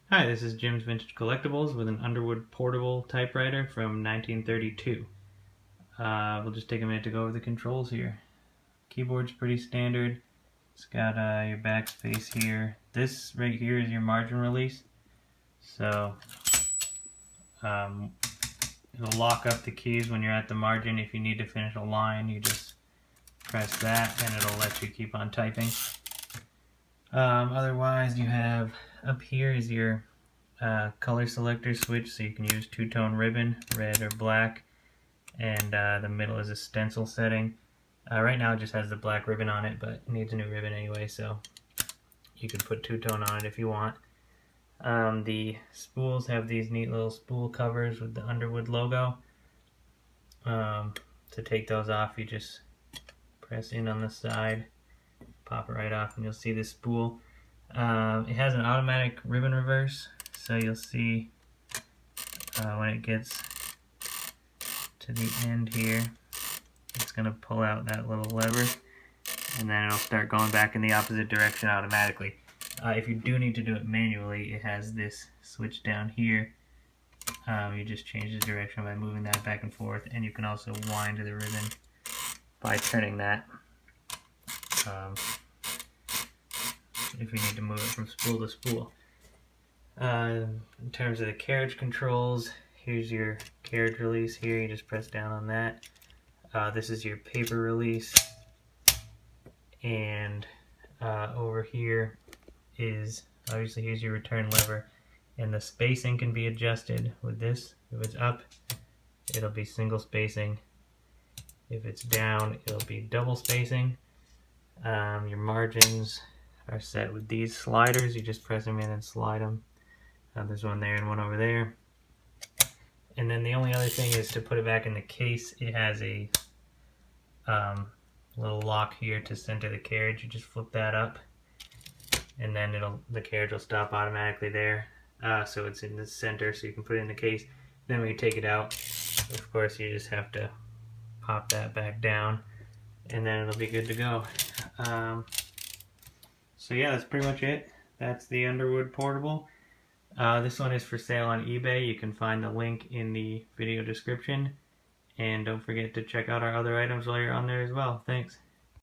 Hi, this is Jim's Vintage Collectibles with an Underwood portable typewriter from 1932. We'll just take a minute to go over the controls here. Keyboard's pretty standard. It's got your backspace here. This right here is your margin release. So it'll lock up the keys when you're at the margin. If you need to finish a line, you just press that and it'll let you keep on typing. Otherwise, you have up here is your color selector switch, so you can use two-tone ribbon, red or black, and the middle is a stencil setting. Right now it just has the black ribbon on it, but it needs a new ribbon anyway, so you can put two-tone on it if you want. The spools have these neat little spool covers with the Underwood logo. To take those off, you just press in on the side, pop it right off, and you'll see the spool. It has an automatic ribbon reverse, so you'll see when it gets to the end here, it's going to pull out that little lever, and then it'll start going back in the opposite direction automatically. If you do need to do it manually, it has this switch down here. You just change the direction by moving that back and forth, and you can also wind the ribbon by turning that. If you need to move it from spool to spool. In terms of the carriage controls, here's your carriage release here. You just press down on that. This is your paper release. And over here is, obviously here's your return lever. And the spacing can be adjusted with this. If it's up, it'll be single spacing. If it's down, it'll be double spacing. Your margins are set with these sliders. You just press them in and slide them. There's one there and one over there. And then the only other thing is to put it back in the case. It has a little lock here to center the carriage. You just flip that up, and then the carriage will stop automatically there. So it's in the center, so you can put it in the case. Then when you take it out, of course, you just have to pop that back down, and then it'll be good to go. So yeah, that's pretty much it. That's the Underwood portable. This one is for sale on eBay. You can find the link in the video description. And don't forget to check out our other items while you're on there as well. Thanks.